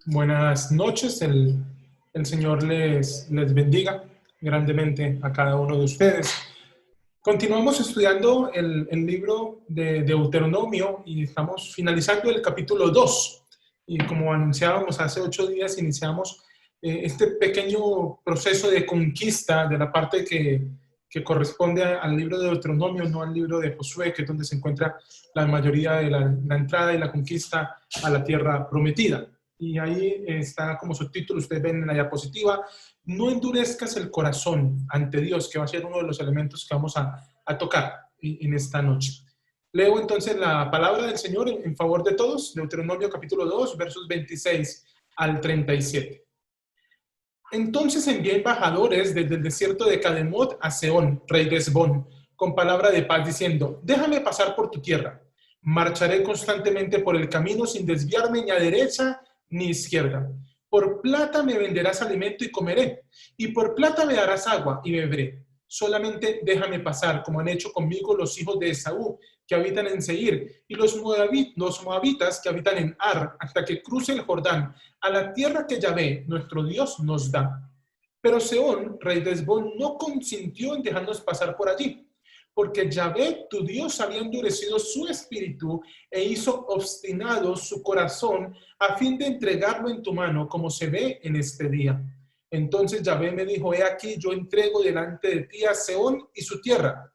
Buenas noches, el Señor les bendiga grandemente a cada uno de ustedes. Continuamos estudiando el libro de Deuteronomio y estamos finalizando el capítulo 2. Y como anunciábamos hace 8 días, iniciamos este pequeño proceso de conquista de la parte que corresponde al libro de Deuteronomio, no al libro de Josué, que es donde se encuentra la mayoría de la entrada y la conquista a la tierra prometida. Y ahí está como subtítulo, ustedes ven en la diapositiva, no endurezcas el corazón ante Dios, que va a ser uno de los elementos que vamos a tocar en esta noche. Leo entonces la palabra del Señor en favor de todos, Deuteronomio capítulo 2, versos 26 al 37. Entonces envié embajadores desde el desierto de Cademot a Seón, rey de Hesbón, con palabra de paz, diciendo, déjame pasar por tu tierra. Marcharé constantemente por el camino sin desviarme ni a derecha ni izquierda. Por plata me venderás alimento y comeré, y por plata me darás agua y beberé. Solamente déjame pasar, como han hecho conmigo los hijos de Esaú, que habitan en Seir, y los moabitas que habitan en Ar, hasta que cruce el Jordán, a la tierra que Yahvé, nuestro Dios, nos da. Pero Sehón, rey de Hesbón, no consintió en dejarnos pasar por allí, porque Yahvé, tu Dios, había endurecido su espíritu e hizo obstinado su corazón a fin de entregarlo en tu mano, como se ve en este día. Entonces Yahvé me dijo, he aquí, yo entrego delante de ti a Sehón y su tierra.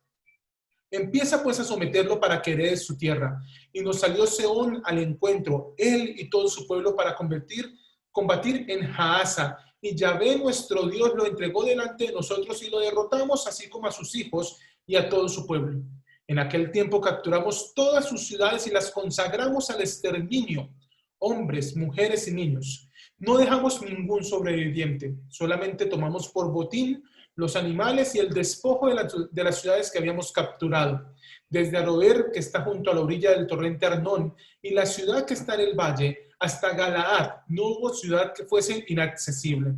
Empieza pues a someterlo para que heredes su tierra. Y nos salió Sehón al encuentro, él y todo su pueblo, para combatir en Jaasa. Y Yahvé nuestro Dios lo entregó delante de nosotros y lo derrotamos, así como a sus hijos y a todo su pueblo. En aquel tiempo capturamos todas sus ciudades y las consagramos al exterminio, hombres, mujeres y niños. No dejamos ningún sobreviviente, solamente tomamos por botín los animales y el despojo de las ciudades que habíamos capturado, desde Aroer, que está junto a la orilla del torrente Arnón, y la ciudad que está en el valle, hasta Galaad. No hubo ciudad que fuese inaccesible.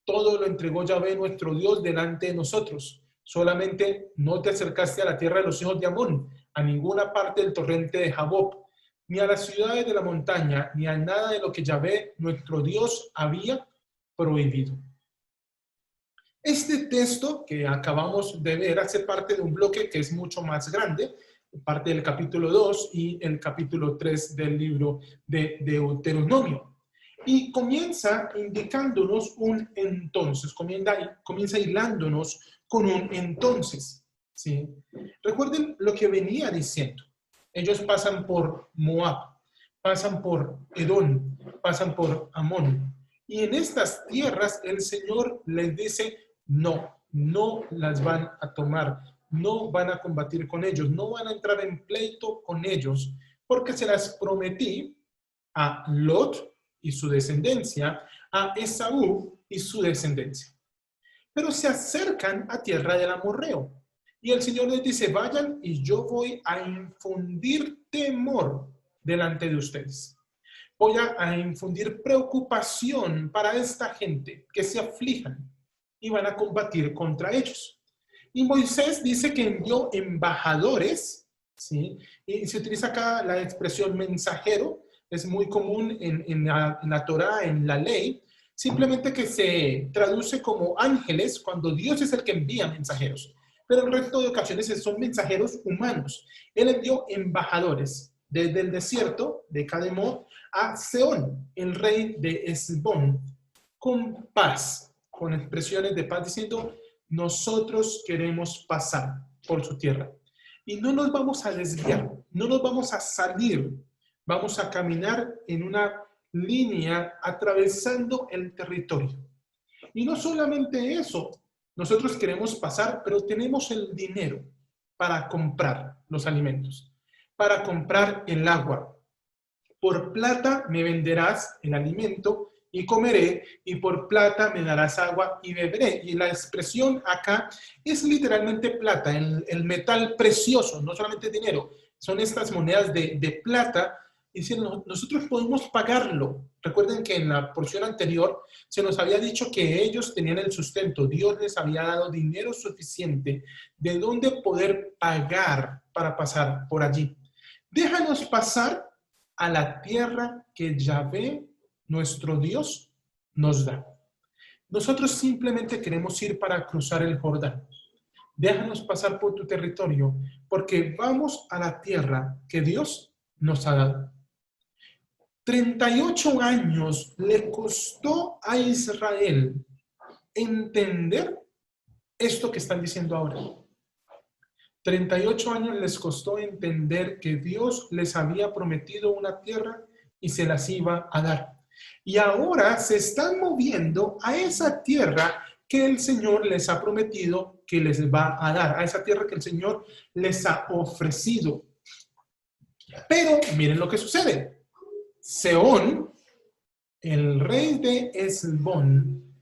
Todo lo entregó Yahvé nuestro Dios delante de nosotros. Solamente no te acercaste a la tierra de los hijos de Amón, a ninguna parte del torrente de Jabob, ni a las ciudades de la montaña, ni a nada de lo que Yahvé nuestro Dios había prohibido. Este texto que acabamos de ver hace parte de un bloque que es mucho más grande, parte del capítulo 2 y el capítulo 3 del libro de Deuteronomio. Y comienza indicándonos un entonces, comienza hilándonos con un entonces. ¿Sí? Recuerden lo que venía diciendo. Ellos pasan por Moab, pasan por Edom, pasan por Amón. Y en estas tierras el Señor les dice, no las van a tomar, no van a combatir con ellos, no van a entrar en pleito con ellos, porque se las prometí a Lot y su descendencia, a Esaú y su descendencia. Pero se acercan a tierra del amorreo. Y el Señor les dice, vayan y yo voy a infundir temor delante de ustedes. Voy a infundir preocupación para esta gente, que se aflijan y van a combatir contra ellos. Y Moisés dice que envió embajadores, ¿sí? Y se utiliza acá la expresión mensajero, es muy común en la Torá, en la ley, simplemente que se traduce como ángeles cuando Dios es el que envía mensajeros. Pero en el resto de ocasiones son mensajeros humanos. Él envió embajadores desde el desierto de Cademot a Sehón, el rey de Hesbón, con paz, con expresiones de paz, diciendo, nosotros queremos pasar por su tierra. Y no nos vamos a desviar, no nos vamos a salir, vamos a caminar en una línea atravesando el territorio. Y no solamente eso, nosotros queremos pasar, pero tenemos el dinero para comprar los alimentos, para comprar el agua. Por plata me venderás el alimento y comeré, y por plata me darás agua y beberé. Y la expresión acá es literalmente plata, el metal precioso, no solamente dinero, son estas monedas de plata. Y si nosotros podemos pagarlo. Recuerden que en la porción anterior se nos había dicho que ellos tenían el sustento. Dios les había dado dinero suficiente de donde poder pagar para pasar por allí. Déjanos pasar a la tierra que Yahvé nuestro Dios nos da. Nosotros simplemente queremos ir para cruzar el Jordán. Déjanos pasar por tu territorio, porque vamos a la tierra que Dios nos ha dado. 38 años le costó a Israel entender esto que están diciendo ahora. 38 años les costó entender que Dios les había prometido una tierra y se las iba a dar. Y ahora se están moviendo a esa tierra que el Señor les ha prometido que les va a dar, a esa tierra que el Señor les ha ofrecido. Pero miren lo que sucede. Sehón, el rey de Hesbón,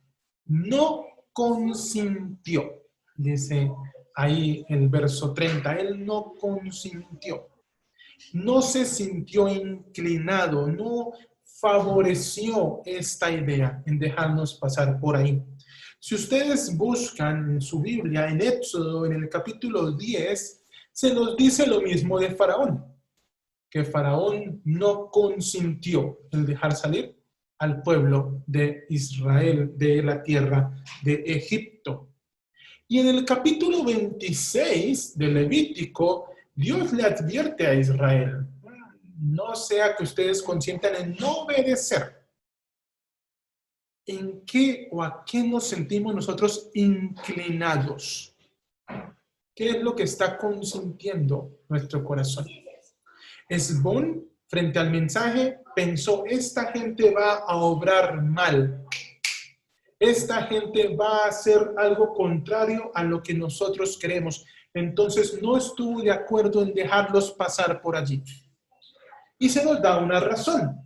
no consintió. Dice ahí el verso 30, él no consintió. No se sintió inclinado, no favoreció esta idea en dejarnos pasar por ahí. Si ustedes buscan en su Biblia, en Éxodo, en el capítulo 10, se nos dice lo mismo de Faraón, que Faraón no consintió en dejar salir al pueblo de Israel de la tierra de Egipto. Y en el capítulo 26 de Levítico, Dios le advierte a Israel, no sea que ustedes consientan en no obedecer. ¿En qué o a qué nos sentimos nosotros inclinados? ¿Qué es lo que está consintiendo nuestro corazón? Hesbón, frente al mensaje, pensó, esta gente va a obrar mal. Esta gente va a hacer algo contrario a lo que nosotros queremos. Entonces no estuvo de acuerdo en dejarlos pasar por allí. Y se nos da una razón.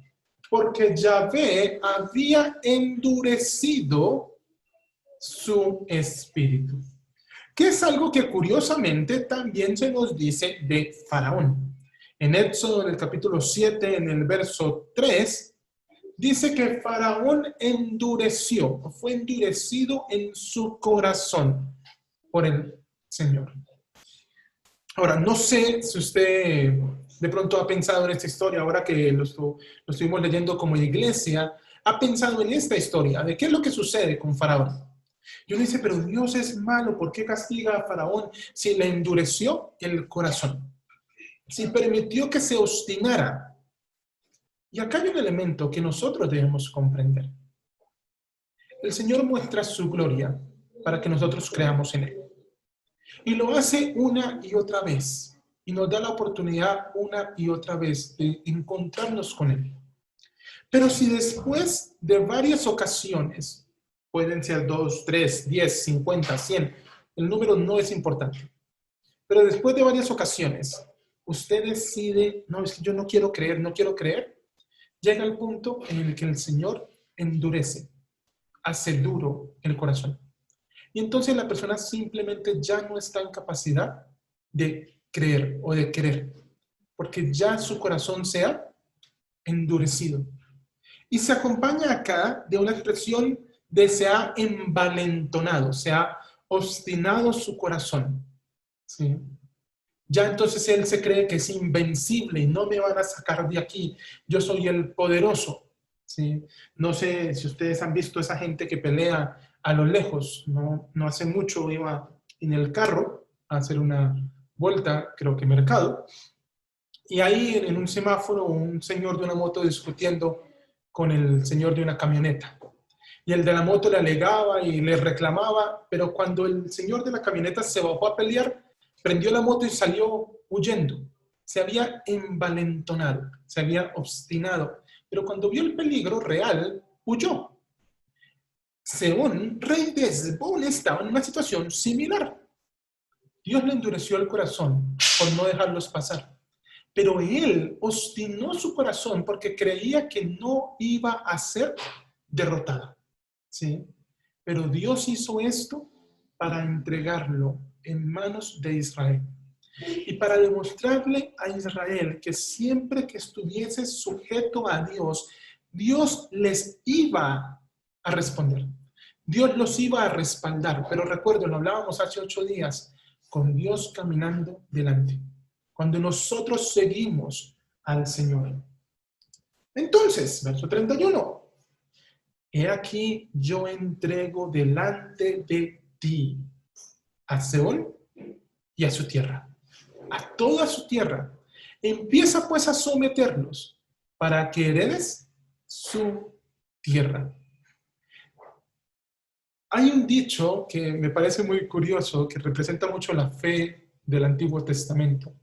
Porque Yahvé había endurecido su espíritu. Que es algo que curiosamente también se nos dice de Faraón. En Éxodo, en el capítulo 7, en el verso 3, dice que Faraón fue endurecido en su corazón por el Señor. Ahora, no sé si usted de pronto ha pensado en esta historia, ahora que lo estuvimos leyendo como iglesia, ha pensado en esta historia, de qué es lo que sucede con Faraón. Y uno dice, pero Dios es malo, ¿por qué castiga a Faraón si le endureció el corazón? Si permitió que se obstinara. Y acá hay un elemento que nosotros debemos comprender. El Señor muestra su gloria para que nosotros creamos en Él. Y lo hace una y otra vez. Y nos da la oportunidad una y otra vez de encontrarnos con Él. Pero si después de varias ocasiones, pueden ser 2, 3, 10, 50, 100, el número no es importante. Pero después de varias ocasiones, usted decide, no, es que yo no quiero creer, llega el punto en el que el Señor endurece, hace duro el corazón. Y entonces la persona simplemente ya no está en capacidad de creer o de querer, porque ya su corazón se ha endurecido. Y se acompaña acá de una expresión de se ha envalentonado, se ha obstinado su corazón. ¿Sí? Ya entonces él se cree que es invencible y no me van a sacar de aquí, yo soy el poderoso. ¿Sí? No sé si ustedes han visto esa gente que pelea a lo lejos. No hace mucho iba en el carro a hacer una vuelta, creo que mercado, y ahí en un semáforo un señor de una moto discutiendo con el señor de una camioneta. Y el de la moto le alegaba y le reclamaba, pero cuando el señor de la camioneta se bajó a pelear, prendió la moto y salió huyendo. Se había envalentonado, se había obstinado. Pero cuando vio el peligro real, huyó. Sehón, rey de Hesbón, estaba en una situación similar. Dios le endureció el corazón por no dejarlos pasar. Pero él obstinó su corazón porque creía que no iba a ser derrotado. ¿Sí? Pero Dios hizo esto para entregarlo en manos de Israel. Y para demostrarle a Israel que siempre que estuviese sujeto a Dios, Dios les iba a responder. Dios los iba a respaldar. Pero recuerden, lo hablábamos hace 8 días, con Dios caminando delante. Cuando nosotros seguimos al Señor. Entonces, verso 31. he aquí yo entrego delante de ti a Sehón y a su tierra, a toda su tierra. Empieza pues a someterlos para que heredes su tierra. Hay un dicho que me parece muy curioso, que representa mucho la fe del Antiguo Testamento.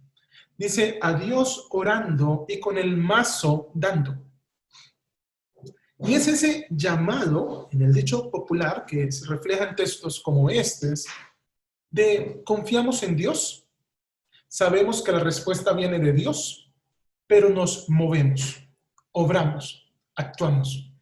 Dice, a Dios orando y con el mazo dando. Y es ese llamado, en el dicho popular, que se refleja en textos como estos, de confiamos en Dios, sabemos que la respuesta viene de Dios, pero nos movemos, obramos, actuamos.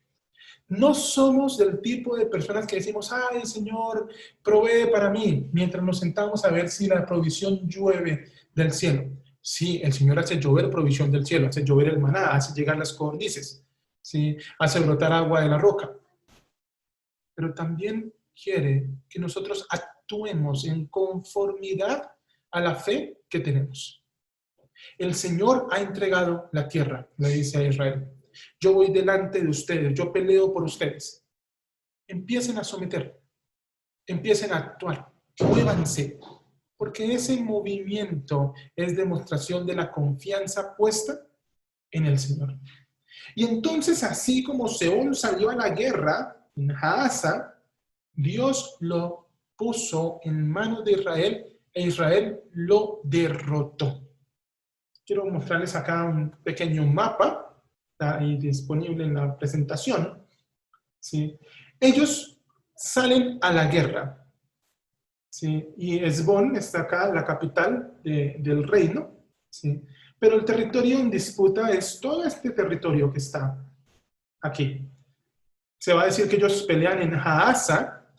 No somos del tipo de personas que decimos, ay, Señor, provee para mí, mientras nos sentamos a ver si la provisión llueve del cielo. Sí, el Señor hace llover provisión del cielo, hace llover el maná, hace llegar las codornices, ¿sí? Hace brotar agua de la roca. Pero también quiere que nosotros actuemos en conformidad a la fe que tenemos. El Señor ha entregado la tierra, le dice a Israel. Yo voy delante de ustedes, yo peleo por ustedes. Empiecen a someter, empiecen a actuar, muévanse, porque ese movimiento es demostración de la confianza puesta en el Señor. Y entonces, así como Sehón salió a la guerra en Jaasa, Dios lo puso en manos de Israel e Israel lo derrotó. Quiero mostrarles acá un pequeño mapa, está ahí disponible en la presentación. ¿Sí? Ellos salen a la guerra. ¿Sí? Y Hesbón está acá, la capital del reino. ¿Sí? Pero el territorio en disputa es todo este territorio que está aquí. Se va a decir que ellos pelean en Jaasa,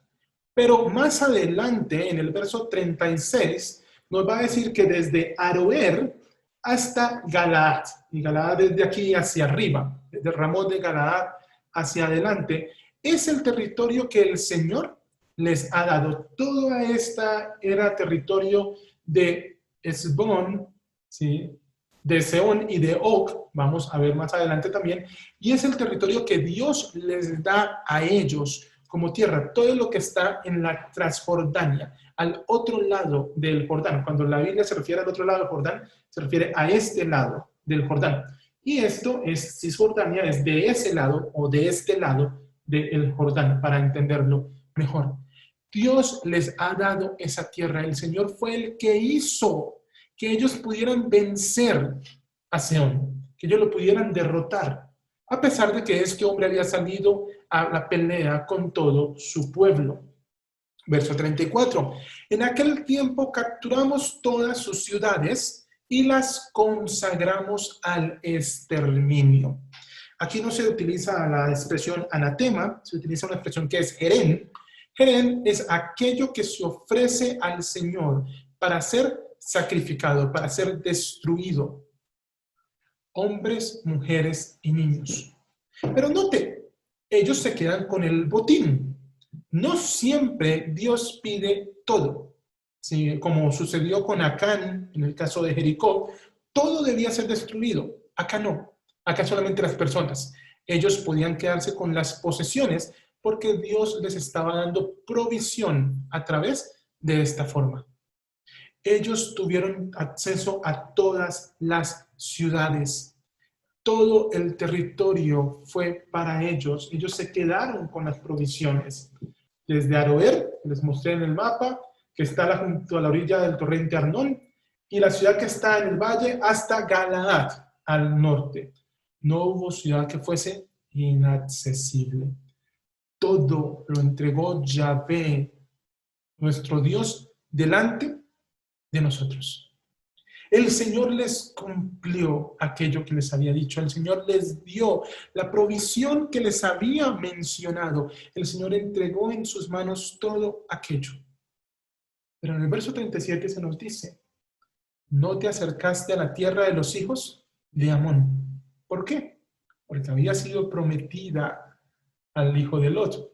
pero más adelante, en el verso 36, nos va a decir que desde Aroer hasta Galaad, y Galaad desde aquí hacia arriba, desde Ramón de Galaad hacia adelante, es el territorio que el Señor les ha dado. Toda esta era territorio de Hesbón, ¿sí? De Sehón y de Og, vamos a ver más adelante también, y es el territorio que Dios les da a ellos como tierra, todo lo que está en la Transjordania, al otro lado del Jordán. Cuando la Biblia se refiere al otro lado del Jordán, se refiere a este lado del Jordán. Y esto es, Cisjordania es de ese lado o de este lado del Jordán, para entenderlo mejor. Dios les ha dado esa tierra. El Señor fue el que hizo que ellos pudieran vencer a Sehón, que ellos lo pudieran derrotar, a pesar de que este hombre había salido a la pelea con todo su pueblo. Verso 34. En aquel tiempo capturamos todas sus ciudades y las consagramos al exterminio. Aquí no se utiliza la expresión anatema, se utiliza una expresión que es jerén. Jerén es aquello que se ofrece al Señor para ser sacrificado, para ser destruido. Hombres, mujeres y niños. Pero note, ellos se quedan con el botín. No siempre Dios pide todo. ¿Sí? Como sucedió con Acán, en el caso de Jericó, todo debía ser destruido. Acá no. Acá solamente las personas. Ellos podían quedarse con las posesiones porque Dios les estaba dando provisión a través de esta forma. Ellos tuvieron acceso a todas las ciudades. Todo el territorio fue para ellos. Ellos se quedaron con las provisiones. Desde Aroer, les mostré en el mapa, que está junto a la orilla del torrente Arnón, y la ciudad que está en el valle, hasta Galaad, al norte. No hubo ciudad que fuese inaccesible. Todo lo entregó Yahvé, nuestro Dios, delante de nosotros. El Señor les cumplió aquello que les había dicho. El Señor les dio la provisión que les había mencionado. El Señor entregó en sus manos todo aquello. Pero en el verso 37 se nos dice, no te acercaste a la tierra de los hijos de Amón. ¿Por qué? Porque había sido prometida al hijo de Lot.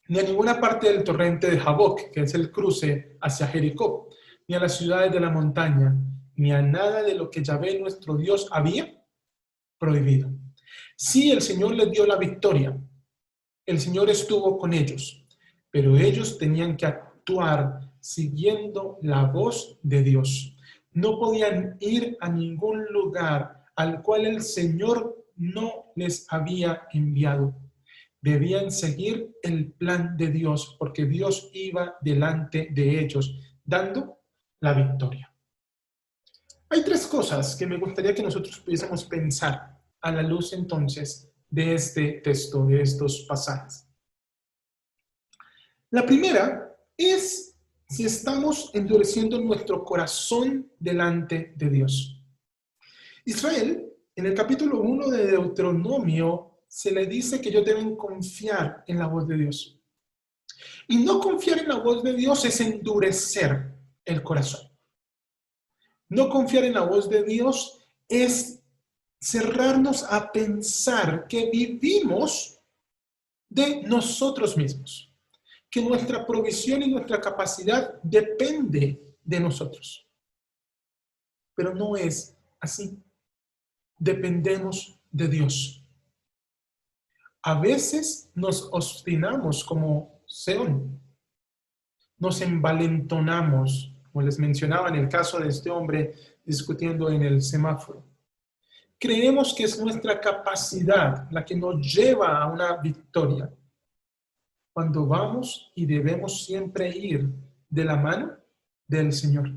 Ni a ninguna parte del torrente de Jaboc, que es el cruce hacia Jericó, ni a las ciudades de la montaña, ni a nada de lo que Yahvé nuestro Dios había prohibido. Sí, el Señor les dio la victoria, El Señor estuvo con ellos, pero ellos tenían que actuar siguiendo la voz de Dios. No podían ir a ningún lugar al cual el Señor no les había enviado. Debían seguir el plan de Dios, porque Dios iba delante de ellos, dando la victoria. Hay tres cosas que me gustaría que nosotros pudiésemos pensar a la luz entonces de este texto, de estos pasajes. La primera es si estamos endureciendo nuestro corazón delante de Dios. Israel, en el capítulo 1 de Deuteronomio, se le dice que ellos deben confiar en la voz de Dios. Y no confiar en la voz de Dios es endurecer el corazón. No confiar en la voz de Dios es cerrarnos a pensar que vivimos de nosotros mismos, que nuestra provisión y nuestra capacidad depende de nosotros. Pero no es así. Dependemos de Dios. A veces nos obstinamos como Seón, nos envalentonamos, como les mencionaba en el caso de este hombre discutiendo en el semáforo. Creemos que es nuestra capacidad la que nos lleva a una victoria, cuando vamos y debemos siempre ir de la mano del Señor.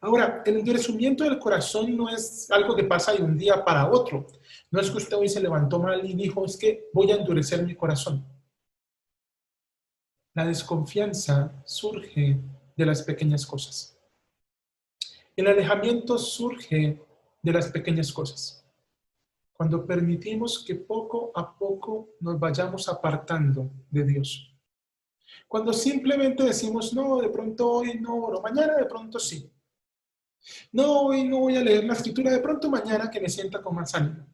Ahora, el endurecimiento del corazón no es algo que pasa de un día para otro. No es que usted hoy se levantó mal y dijo, es que voy a endurecer mi corazón. La desconfianza surge de las pequeñas cosas. El alejamiento surge de las pequeñas cosas. Cuando permitimos que poco a poco nos vayamos apartando de Dios. Cuando simplemente decimos, no, de pronto hoy no oro, mañana de pronto sí. No, hoy no voy a leer la escritura, de pronto mañana que me sienta con más ánimo.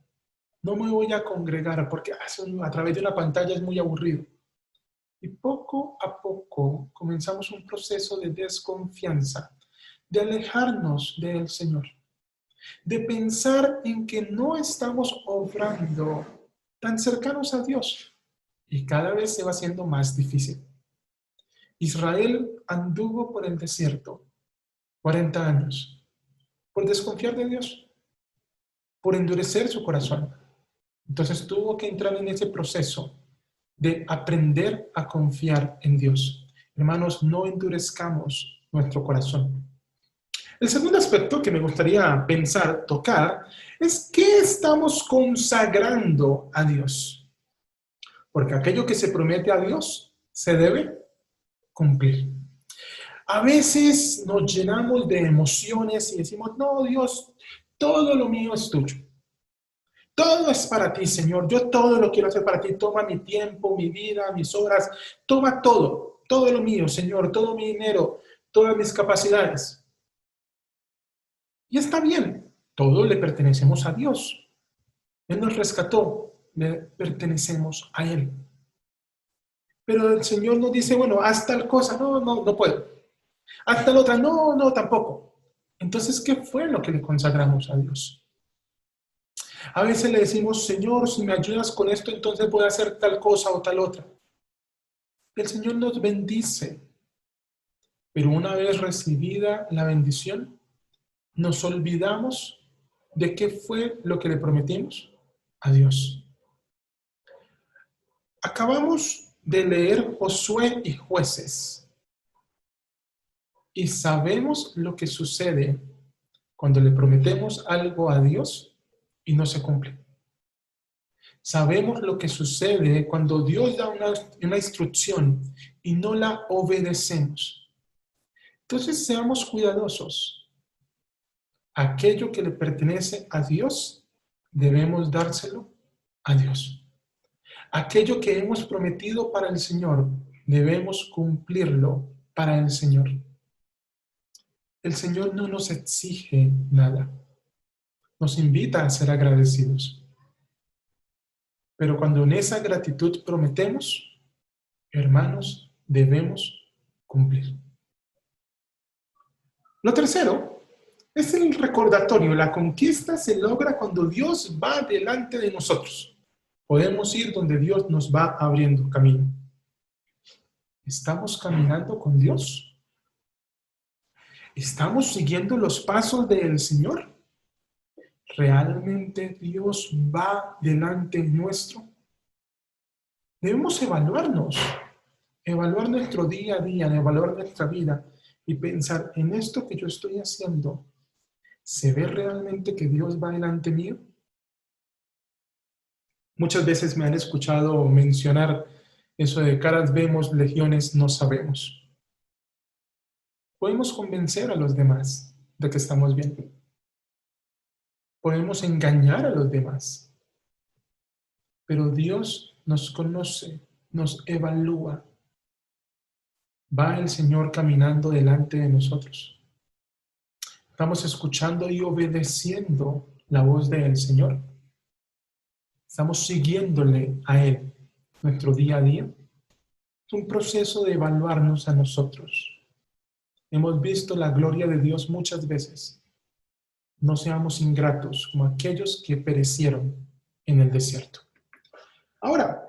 No me voy a congregar porque a través de una pantalla es muy aburrido. Y poco a poco comenzamos un proceso de desconfianza, de alejarnos del Señor, de pensar en que no estamos obrando tan cercanos a Dios. Y cada vez se va haciendo más difícil. Israel anduvo por el desierto 40 años por desconfiar de Dios, por endurecer su corazón. Entonces tuvo que entrar en ese proceso de aprender a confiar en Dios. Hermanos, no endurezcamos nuestro corazón. El segundo aspecto que me gustaría pensar, tocar, es qué estamos consagrando a Dios. Porque aquello que se promete a Dios se debe cumplir. A veces nos llenamos de emociones y decimos, no, Dios, todo lo mío es tuyo. Todo es para ti, Señor. Yo todo lo quiero hacer para ti. Toma mi tiempo, mi vida, mis horas. Toma todo, todo lo mío, Señor. Todo mi dinero, todas mis capacidades. Y está bien, todo le pertenecemos a Dios. Él nos rescató, le pertenecemos a Él. Pero el Señor nos dice, bueno, haz tal cosa. No, no, no puedo. Haz tal otra. No, no, tampoco. Entonces, ¿qué fue lo que le consagramos a Dios? A veces le decimos, Señor, si me ayudas con esto, entonces voy a hacer tal cosa o tal otra. El Señor nos bendice, pero una vez recibida la bendición, nos olvidamos de qué fue lo que le prometimos a Dios. Acabamos de leer Josué y Jueces y sabemos lo que sucede cuando le prometemos algo a Dios y no se cumple. Sabemos lo que sucede cuando Dios da una instrucción y no la obedecemos. Entonces seamos cuidadosos. Aquello que le pertenece a Dios, debemos dárselo a Dios. Aquello que hemos prometido para el Señor, debemos cumplirlo para el Señor. El Señor no nos exige nada. Nos invita a ser agradecidos. Pero cuando en esa gratitud prometemos, hermanos, debemos cumplir. Lo tercero es el recordatorio. La conquista se logra cuando Dios va delante de nosotros. Podemos ir donde Dios nos va abriendo camino. ¿Estamos caminando con Dios? ¿Estamos siguiendo los pasos del Señor? ¿Realmente Dios va delante nuestro? Debemos evaluarnos, evaluar nuestro día a día, evaluar nuestra vida y pensar en esto que yo estoy haciendo. ¿Se ve realmente que Dios va delante mío? Muchas veces me han escuchado mencionar eso de caras vemos, legiones no sabemos. Podemos convencer a los demás de que estamos bien. Podemos engañar a los demás. Pero Dios nos conoce, nos evalúa. Va el Señor caminando delante de nosotros. Estamos escuchando y obedeciendo la voz del Señor. Estamos siguiéndole a Él nuestro día a día. Es un proceso de evaluarnos a nosotros. Hemos visto la gloria de Dios muchas veces. No seamos ingratos como aquellos que perecieron en el desierto. Ahora,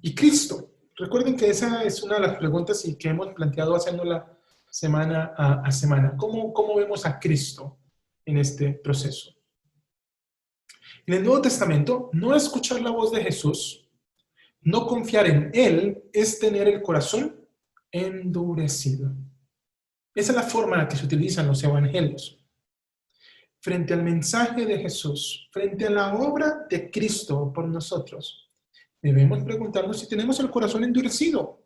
¿y Cristo? Recuerden que esa es una de las preguntas que hemos planteado haciéndola semana a semana. ¿Cómo vemos a Cristo en este proceso? En el Nuevo Testamento, no escuchar la voz de Jesús, no confiar en Él, es tener el corazón endurecido. Esa es la forma en la que se utilizan los evangelios. Frente al mensaje de Jesús, frente a la obra de Cristo por nosotros, debemos preguntarnos si tenemos el corazón endurecido.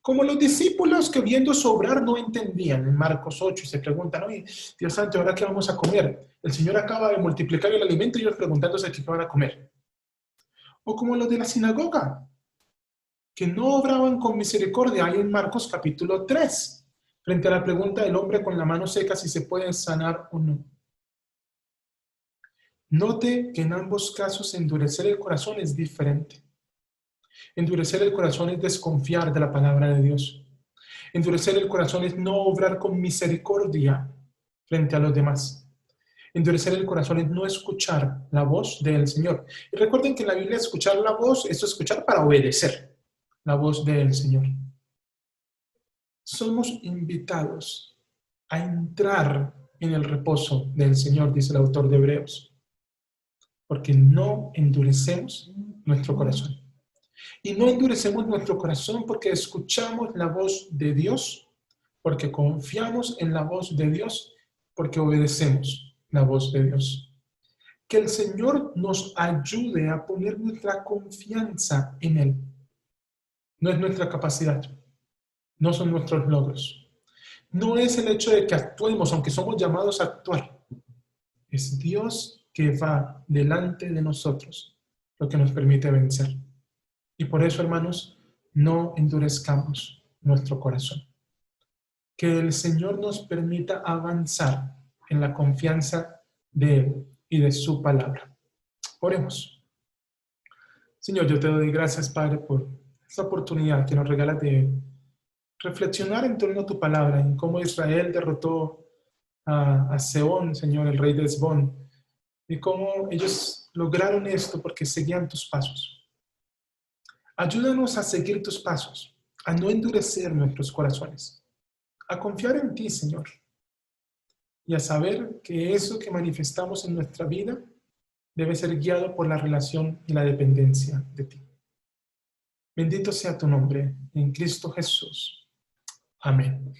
Como los discípulos que viendo su obrar no entendían en Marcos 8 y se preguntan, oye, Dios santo, ¿ahora qué vamos a comer? El Señor acaba de multiplicar el alimento y ellos preguntándose qué van a comer. O como los de la sinagoga, que no obraban con misericordia, ahí en Marcos capítulo 3, frente a la pregunta del hombre con la mano seca si se puede sanar o no. Note que en ambos casos endurecer el corazón es diferente. Endurecer el corazón es desconfiar de la palabra de Dios. Endurecer el corazón es no obrar con misericordia frente a los demás. Endurecer el corazón es no escuchar la voz del Señor. Y recuerden que en la Biblia escuchar la voz es escuchar para obedecer la voz del Señor. Somos invitados a entrar en el reposo del Señor, dice el autor de Hebreos, porque no endurecemos nuestro corazón. Y no endurecemos nuestro corazón porque escuchamos la voz de Dios, porque confiamos en la voz de Dios, porque obedecemos la voz de Dios. Que el Señor nos ayude a poner nuestra confianza en Él. No es nuestra capacidad, no son nuestros logros. No es el hecho de que actuemos, aunque somos llamados a actuar. Es Dios que va delante de nosotros, lo que nos permite vencer. Y por eso, hermanos, no endurezcamos nuestro corazón. Que el Señor nos permita avanzar en la confianza de Él y de su palabra. Oremos. Señor, yo te doy gracias, Padre, por esta oportunidad que nos regalas de reflexionar en torno a tu palabra, en cómo Israel derrotó a Sehón, Señor, el rey de Hesbón, y cómo ellos lograron esto porque seguían tus pasos. Ayúdanos a seguir tus pasos, a no endurecer nuestros corazones, a confiar en ti, Señor, y a saber que eso que manifestamos en nuestra vida debe ser guiado por la relación y la dependencia de ti. Bendito sea tu nombre, en Cristo Jesús. Amén.